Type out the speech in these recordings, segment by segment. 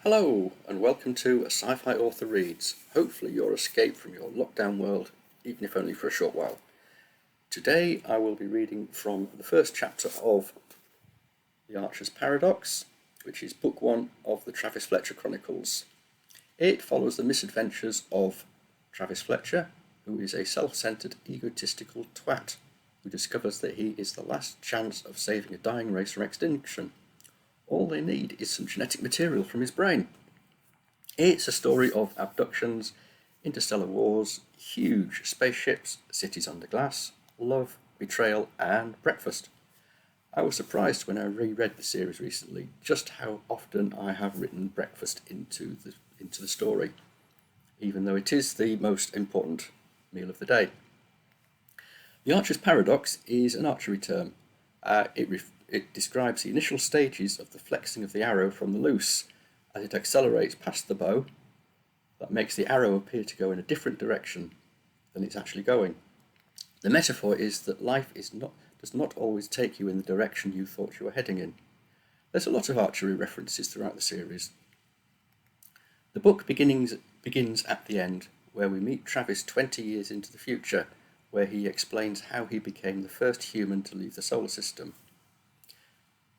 Hello, and welcome to A Sci-Fi Author Reads. Hopefully your escape from your lockdown world, even if only for a short while. Today I will be reading from the first chapter of The Archer's Paradox, which is book one of the Travis Fletcher Chronicles. It follows the misadventures of Travis Fletcher, who is a self-centered, egotistical twat who discovers that he is the last chance of saving a dying race from extinction. All they need is some genetic material from his brain. It's a story of abductions, interstellar wars, huge spaceships, cities under glass, love, betrayal, and breakfast. I was surprised when I reread the series recently just how often I have written breakfast into the story, even though it is the most important meal of the day. The Archer's Paradox is an archery term. It describes the initial stages of the flexing of the arrow from the loose as it accelerates past the bow. That makes the arrow appear to go in a different direction than it's actually going. The metaphor is that life does not always take you in the direction you thought you were heading in. There's a lot of archery references throughout the series. The book begins at the end, where we meet Travis 20 years into the future, where he explains how he became the first human to leave the solar system.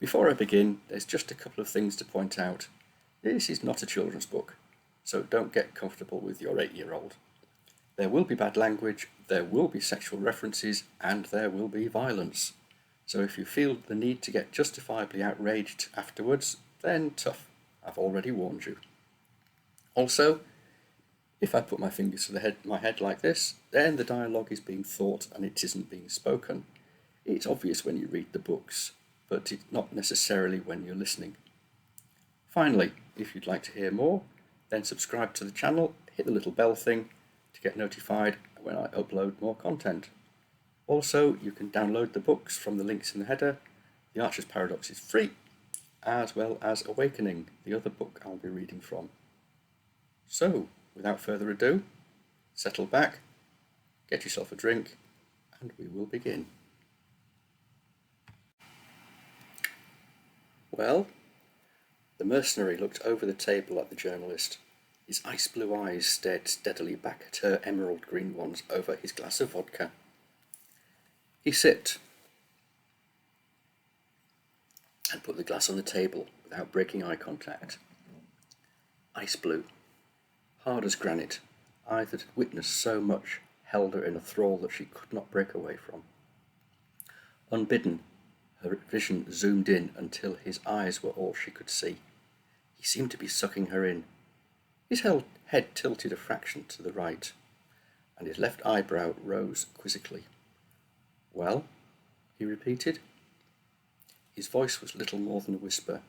Before I begin, there's just a couple of things to point out. This is not a children's book, so don't get comfortable with your 8-year-old. There will be bad language, there will be sexual references, and there will be violence. So if you feel the need to get justifiably outraged afterwards, then tough, I've already warned you. Also, if I put my fingers to my head like this, then the dialogue is being thought and it isn't being spoken. It's obvious when you read the books, but it's not necessarily when you're listening. Finally, if you'd like to hear more, then subscribe to the channel, hit the little bell thing to get notified when I upload more content. Also, you can download the books from the links in the header. The Archer's Paradox is free, as well as Awakening, the other book I'll be reading from. So, without further ado, settle back, get yourself a drink, and we will begin. Well, the mercenary looked over the table at the journalist. His ice-blue eyes stared steadily back at her emerald-green ones over his glass of vodka. He sipped and put the glass on the table without breaking eye contact. Ice-blue, hard as granite, eyes that had witnessed so much held her in a thrall that she could not break away from. Unbidden, her vision zoomed in until his eyes were all she could see. He seemed to be sucking her in. His head tilted a fraction to the right, and his left eyebrow rose quizzically. "Well?" he repeated. His voice was little more than a whisper.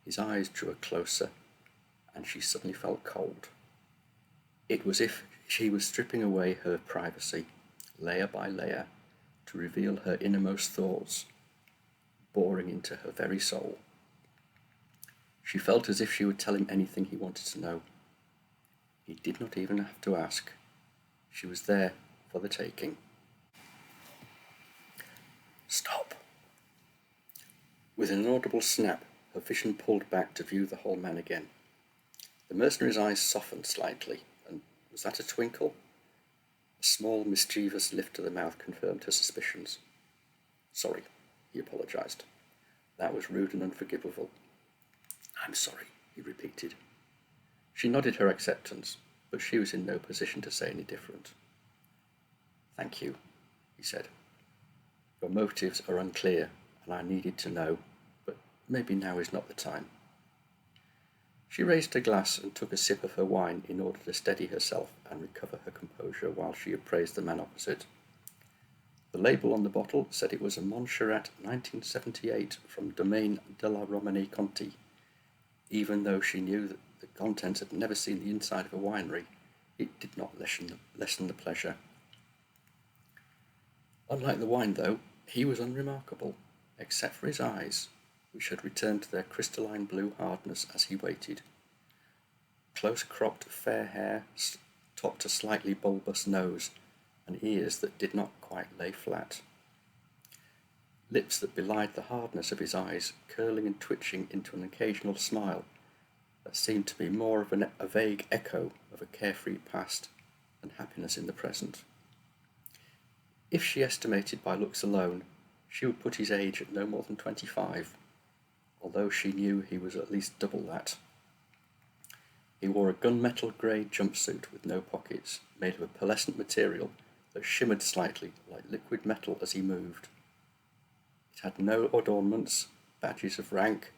His eyes drew her closer, and she suddenly felt cold. It was as if she was stripping away her privacy, layer by layer, to reveal her innermost thoughts, boring into her very soul. She felt as if she would tell him anything he wanted to know. He did not even have to ask. She was there for the taking. "Stop!" With an inaudible snap, her vision pulled back to view the whole man again. The mercenary's eyes softened slightly, and was that a twinkle? A small, mischievous lift to the mouth confirmed her suspicions. "Sorry," he apologized. "That was rude and unforgivable." "I'm sorry," he repeated. She nodded her acceptance, but she was in no position to say any different. "Thank you," he said. "Your motives are unclear, and I needed to know, but maybe now is not the time." She raised her glass and took a sip of her wine in order to steady herself and recover her composure while she appraised the man opposite. The label on the bottle said it was a Montserrat 1978 from Domaine de la Romane Conti. Even though she knew that the contents had never seen the inside of a winery, it did not lessen the pleasure. Unlike the wine, though, he was unremarkable, except for his eyes, which had returned to their crystalline blue hardness as he waited. Close-cropped fair hair topped a slightly bulbous nose, and ears that did not quite lay flat. Lips that belied the hardness of his eyes, curling and twitching into an occasional smile, that seemed to be more of a vague echo of a carefree past than happiness in the present. If she estimated by looks alone, she would put his age at no more than 25, although she knew he was at least double that. He wore a gunmetal grey jumpsuit with no pockets, made of a pearlescent material that shimmered slightly like liquid metal as he moved. It had no adornments, badges of rank,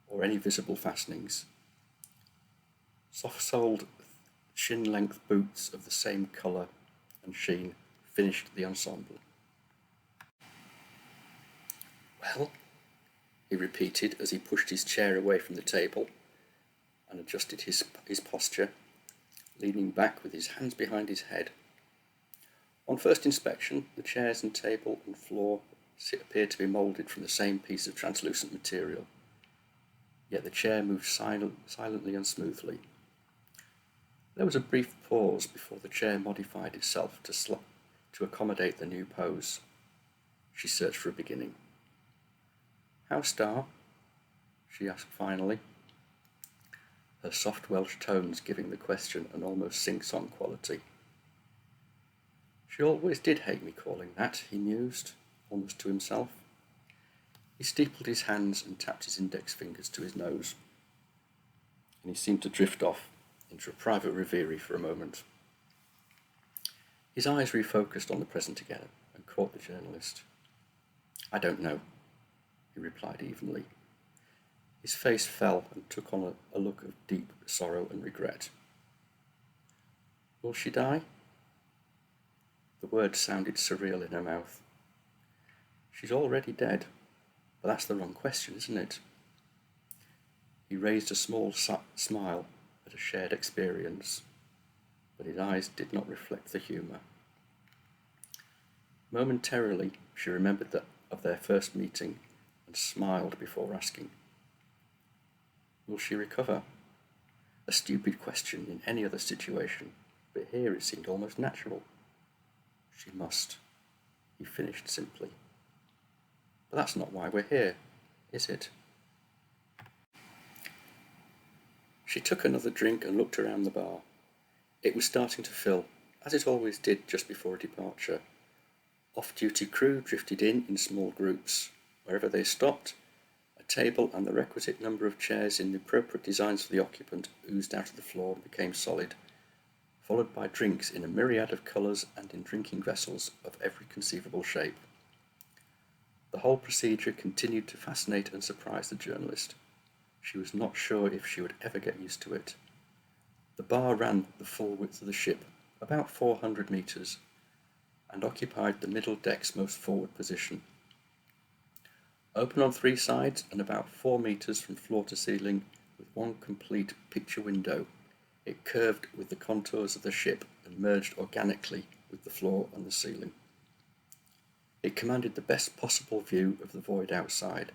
or any visible fastenings. Soft-soled, shin-length boots of the same colour and sheen finished the ensemble. "Well?" he repeated as he pushed his chair away from the table and adjusted his posture, leaning back with his hands behind his head. On first inspection, the chairs and table and floor appeared to be moulded from the same piece of translucent material, yet the chair moved silently and smoothly. There was a brief pause before the chair modified itself to accommodate the new pose. She searched for a beginning. "How, Star?" she asked finally, her soft Welsh tones giving the question an almost sing-song quality. "She always did hate me calling that," he mused, almost to himself. He steepled his hands and tapped his index fingers to his nose, and he seemed to drift off into a private reverie for a moment. His eyes refocused on the present again and caught the journalist. "I don't know," he replied evenly. His face fell and took on a look of deep sorrow and regret. "Will she die?" The words sounded surreal in her mouth. "She's already dead, but that's the wrong question, isn't it?" He raised a small smile at a shared experience, but his eyes did not reflect the humour. Momentarily, she remembered of their first meeting and smiled before asking, "Will she recover?" A stupid question in any other situation, but here it seemed almost natural. "She must," he finished simply. "But that's not why we're here, is it?" She took another drink and looked around the bar. It was starting to fill, as it always did just before a departure. Off-duty crew drifted in small groups. Wherever they stopped, a table and the requisite number of chairs in the appropriate designs for the occupant oozed out of the floor and became solid, followed by drinks in a myriad of colours and in drinking vessels of every conceivable shape. The whole procedure continued to fascinate and surprise the journalist. She was not sure if she would ever get used to it. The bar ran the full width of the ship, about 400 metres, and occupied the middle deck's most forward position. Open on three sides and about 4 metres from floor to ceiling, with one complete picture window, it curved with the contours of the ship and merged organically with the floor and the ceiling. It commanded the best possible view of the void outside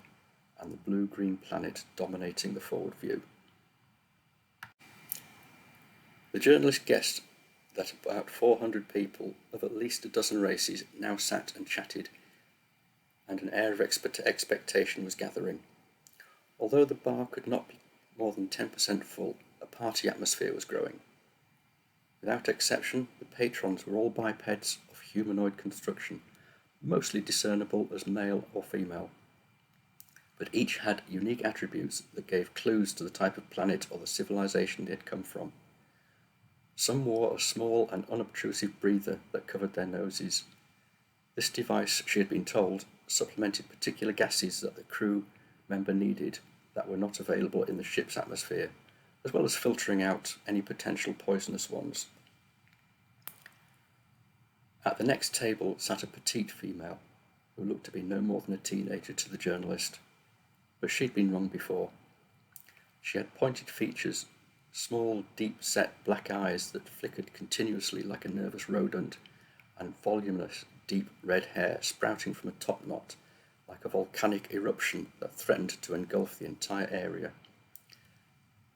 and the blue-green planet dominating the forward view. The journalist guessed that about 400 people of at least a dozen races now sat and chatted, and an air of expectation was gathering. Although the bar could not be more than 10% full, a party atmosphere was growing. Without exception, the patrons were all bipeds of humanoid construction, mostly discernible as male or female, but each had unique attributes that gave clues to the type of planet or the civilization they had come from. Some wore a small and unobtrusive breather that covered their noses. This device, she had been told, supplemented particular gases that the crew member needed that were not available in the ship's atmosphere, as well as filtering out any potential poisonous ones. At the next table sat a petite female, who looked to be no more than a teenager to the journalist, but she'd been wrong before. She had pointed features, small, deep-set black eyes that flickered continuously like a nervous rodent, and voluminous, deep red hair sprouting from a top knot like a volcanic eruption that threatened to engulf the entire area.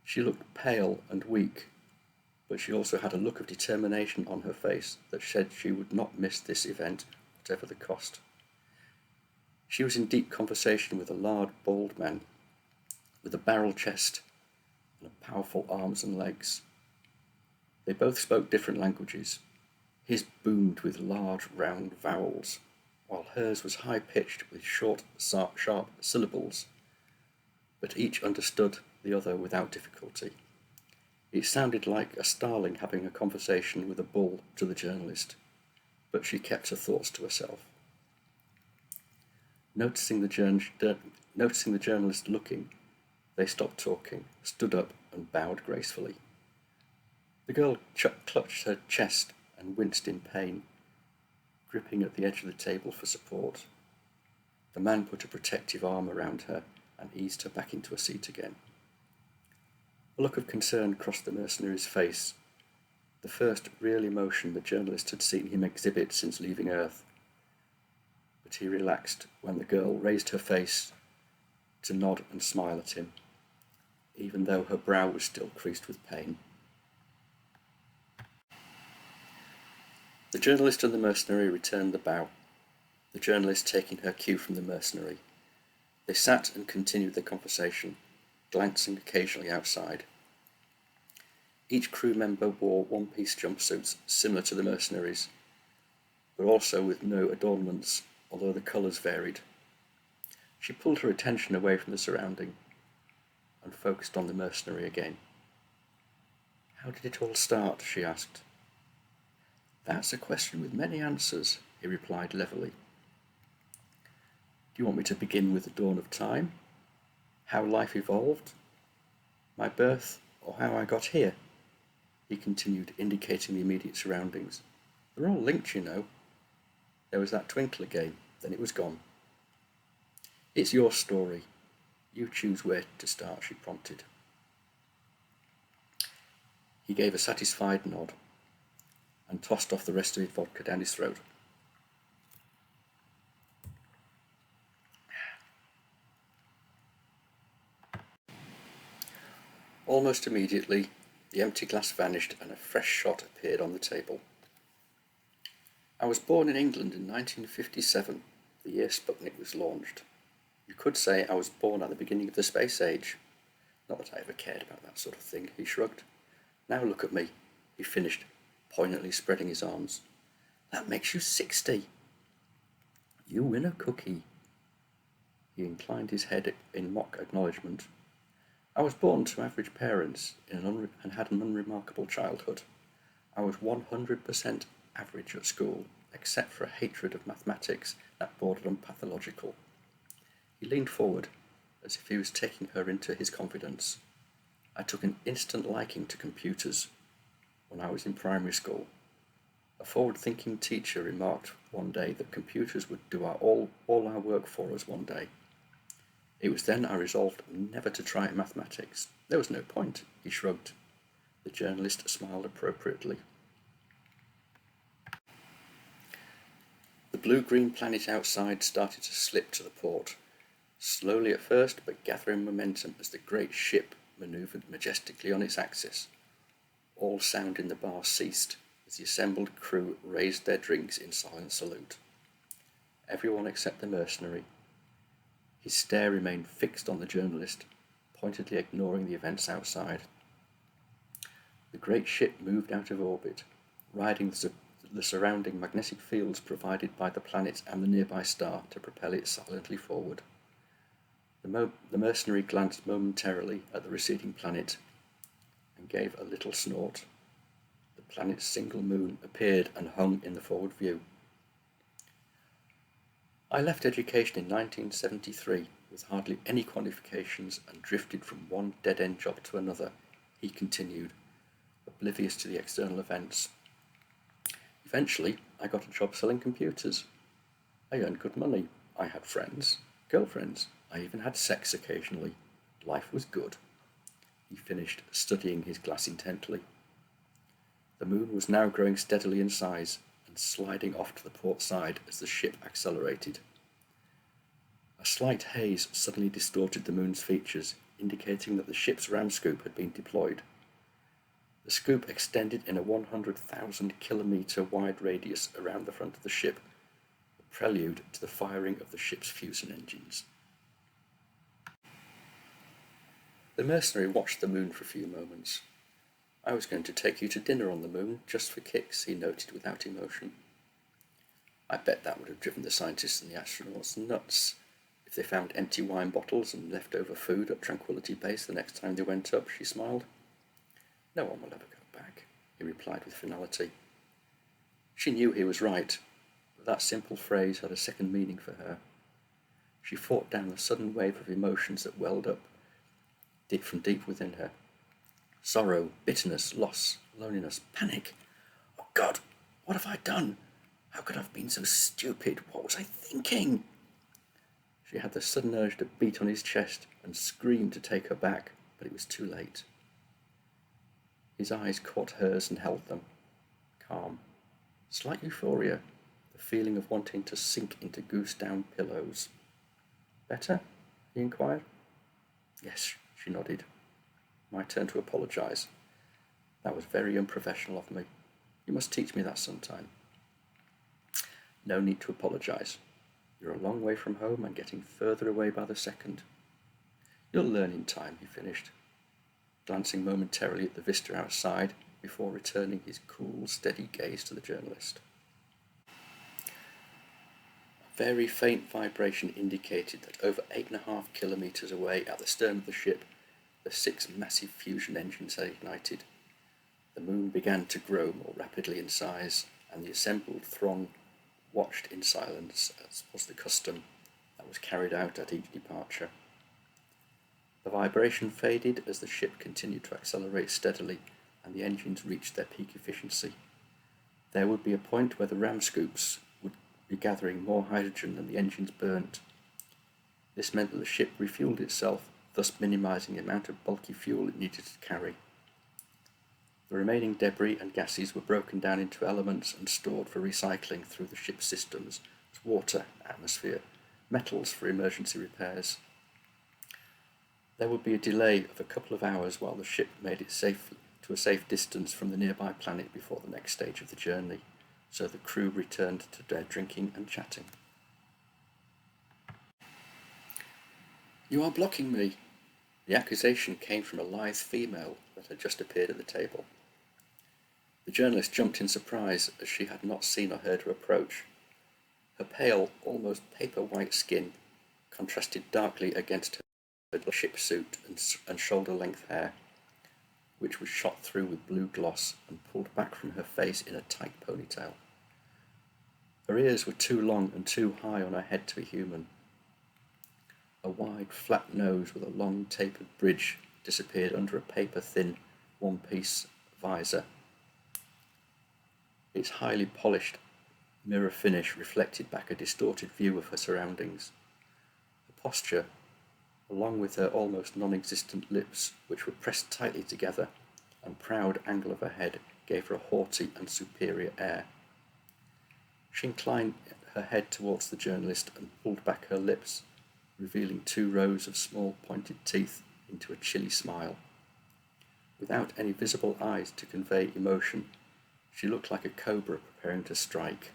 She looked pale and weak, but she also had a look of determination on her face that said she would not miss this event, whatever the cost. She was in deep conversation with a large, bald man with a barrel chest and powerful arms and legs. They both spoke different languages. His boomed with large, round vowels, while hers was high-pitched with short, sharp syllables, but each understood the other without difficulty. It sounded like a starling having a conversation with a bull to the journalist, but she kept her thoughts to herself. Noticing the journalist looking, they stopped talking, stood up, and bowed gracefully. The girl clutched her chest and winced in pain, gripping at the edge of the table for support. The man put a protective arm around her and eased her back into a seat again. A look of concern crossed the mercenary's face, the first real emotion the journalist had seen him exhibit since leaving Earth. But he relaxed when the girl raised her face to nod and smile at him, even though her brow was still creased with pain. The journalist and the mercenary returned the bow, the journalist taking her cue from the mercenary. They sat and continued their conversation, glancing occasionally outside. Each crew member wore one-piece jumpsuits similar to the mercenaries, but also with no adornments, although the colours varied. She pulled her attention away from the surrounding and focused on the mercenary again. "How did it all start?" she asked. "That's a question with many answers," he replied levelly. "Do you want me to begin with the dawn of time? How life evolved? My birth, or how I got here?" He continued, indicating the immediate surroundings. "They're all linked, you know. There was that twinkle again, then it was gone." "It's your story. You choose where to start," she prompted. He gave a satisfied nod and tossed off the rest of his vodka down his throat. Almost immediately, the empty glass vanished and a fresh shot appeared on the table. "I was born in England in 1957, the year Sputnik was launched. You could say I was born at the beginning of the space age. Not that I ever cared about that sort of thing," he shrugged. "Now look at me," he finished, poignantly spreading his arms. "That makes you 60. You win a cookie." He inclined his head in mock acknowledgement. "I was born to average parents and had an unremarkable childhood. I was 100% average at school, except for a hatred of mathematics that bordered on pathological." He leaned forward, as if he was taking her into his confidence. "I took an instant liking to computers when I was in primary school. A forward-thinking teacher remarked one day that computers would do all our work for us one day. It was then I resolved never to try mathematics. There was no point," he shrugged. The journalist smiled appropriately. The blue-green planet outside started to slip to the port, slowly at first, but gathering momentum as the great ship manoeuvred majestically on its axis. All sound in the bar ceased as the assembled crew raised their drinks in silent salute. Everyone except the mercenary. His stare remained fixed on the journalist, pointedly ignoring the events outside. The great ship moved out of orbit, riding the surrounding magnetic fields provided by the planet and the nearby star to propel it silently forward. The mercenary glanced momentarily at the receding planet and gave a little snort. The planet's single moon appeared and hung in the forward view. "I left education in 1973 with hardly any qualifications and drifted from one dead-end job to another," he continued, oblivious to the external events. "Eventually, I got a job selling computers. I earned good money. I had friends, girlfriends. I even had sex occasionally. Life was good." He finished, studying his glass intently. The moon was now growing steadily in size and sliding off to the port side as the ship accelerated. A slight haze suddenly distorted the moon's features, indicating that the ship's ram scoop had been deployed. The scoop extended in a 100,000-kilometre wide radius around the front of the ship, a prelude to the firing of the ship's fusion engines. The mercenary watched the moon for a few moments. "I was going to take you to dinner on the moon, just for kicks," he noted without emotion. "I bet that would have driven the scientists and the astronauts nuts if they found empty wine bottles and leftover food at Tranquility Base the next time they went up," she smiled. "No one will ever go back," he replied with finality. She knew he was right, but that simple phrase had a second meaning for her. She fought down the sudden wave of emotions that welled up from deep within her. Sorrow, bitterness, loss, loneliness, panic. "Oh God, what have I done? How could I have been so stupid? What was I thinking?" She had the sudden urge to beat on his chest and scream to take her back, but it was too late. His eyes caught hers and held them. Calm. Slight euphoria, the feeling of wanting to sink into goose-down pillows. "Better?" he inquired. "Yes," she nodded. "My turn to apologise. That was very unprofessional of me. You must teach me that sometime." "No need to apologise. You're a long way from home and getting further away by the second." "You'll learn in time," he finished, glancing momentarily at the vista outside before returning his cool, steady gaze to the journalist. A very faint vibration indicated that over 8.5 kilometres away at the stern of the ship, the 6 massive fusion engines had ignited. The moon began to grow more rapidly in size, and the assembled throng watched in silence, as was the custom that was carried out at each departure. The vibration faded as the ship continued to accelerate steadily and the engines reached their peak efficiency. There would be a point where the ram scoops would be gathering more hydrogen than the engines burnt. This meant that the ship refueled itself, thus minimizing the amount of bulky fuel it needed to carry. The remaining debris and gases were broken down into elements and stored for recycling through the ship's systems as water, atmosphere, metals for emergency repairs. There would be a delay of a couple of hours while the ship made it to a safe distance from the nearby planet before the next stage of the journey, so the crew returned to their drinking and chatting. "You are blocking me." The accusation came from a lithe female that had just appeared at the table. The journalist jumped in surprise as she had not seen or heard her approach. Her pale, almost paper-white skin contrasted darkly against her ship suit and shoulder-length hair, which was shot through with blue gloss and pulled back from her face in a tight ponytail. Her ears were too long and too high on her head to be human. A wide, flat nose with a long, tapered bridge disappeared under a paper-thin, one-piece visor. Its highly polished mirror finish reflected back a distorted view of her surroundings. Her posture, along with her almost non-existent lips, which were pressed tightly together, and proud angle of her head, gave her a haughty and superior air. She inclined her head towards the journalist and pulled back her lips, revealing 2 rows of small pointed teeth into a chilly smile. Without any visible eyes to convey emotion, she looked like a cobra preparing to strike.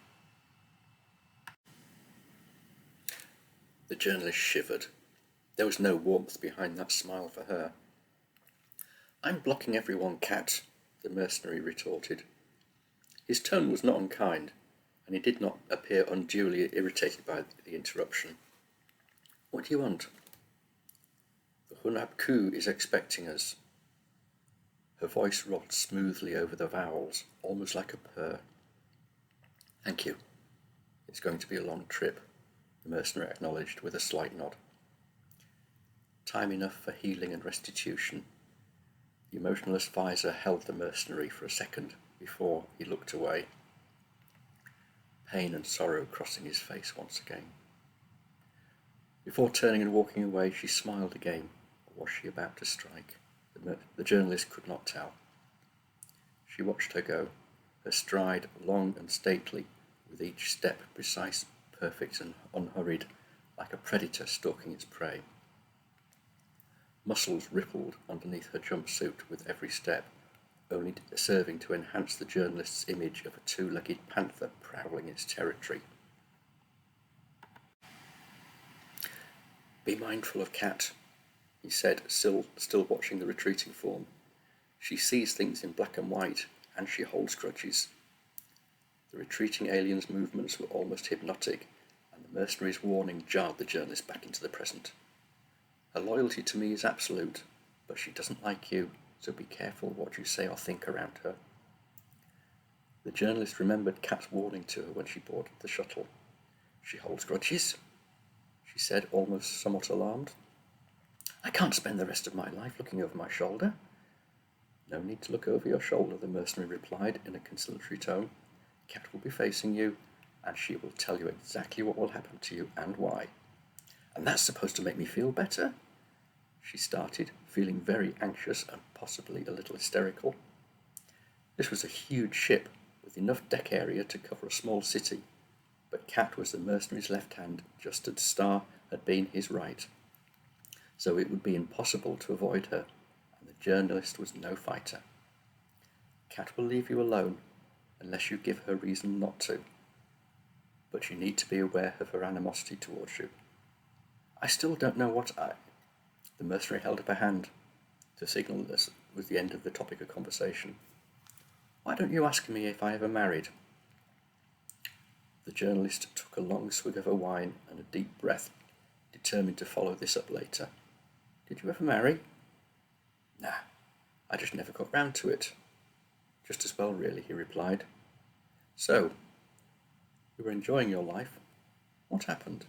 The journalist shivered. There was no warmth behind that smile for her. "I'm blocking everyone, Cat," the mercenary retorted. His tone was not unkind, and he did not appear unduly irritated by the interruption. "What do you want?" "The Hunab Ku is expecting us." Her voice rolled smoothly over the vowels, almost like a purr. "Thank you. It's going to be a long trip," the mercenary acknowledged with a slight nod. Time enough for healing and restitution. The emotionless visor held the mercenary for a second before he looked away, pain and sorrow crossing his face once again. Before turning and walking away, she smiled again, or was she about to strike? The journalist could not tell. She watched her go, her stride long and stately, with each step precise, perfect and unhurried, like a predator stalking its prey. Muscles rippled underneath her jumpsuit with every step, only serving to enhance the journalist's image of a 2-legged panther prowling its territory. "Be mindful of Cat," he said, still watching the retreating form. She sees things in black and white, and she holds grudges. The retreating alien's movements were almost hypnotic, and the mercenary's warning jarred the journalist back into the present. Her loyalty to me is absolute, but she doesn't like you, so be careful what you say or think around her. The journalist remembered Kat's warning to her when she boarded the shuttle. She holds grudges, she said, almost somewhat alarmed. I can't spend the rest of my life looking over my shoulder. No need to look over your shoulder, the mercenary replied in a conciliatory tone. Kat will be facing you, and she will tell you exactly what will happen to you and why. And that's supposed to make me feel better? She started, feeling very anxious and possibly a little hysterical. This was a huge ship with enough deck area to cover a small city, but Kat was the mercenary's left hand, just as Star had been his right. So it would be impossible to avoid her, and the journalist was no fighter. Kat will leave you alone unless you give her reason not to, but you need to be aware of her animosity towards you. I still don't know what The mercenary held up a hand to signal that this was the end of the topic of conversation. Why don't you ask me if I ever married? The journalist took a long swig of her wine and a deep breath, determined to follow this up later. Did you ever marry? Nah, I just never got round to it. Just as well, really, he replied. So, you were enjoying your life. What happened?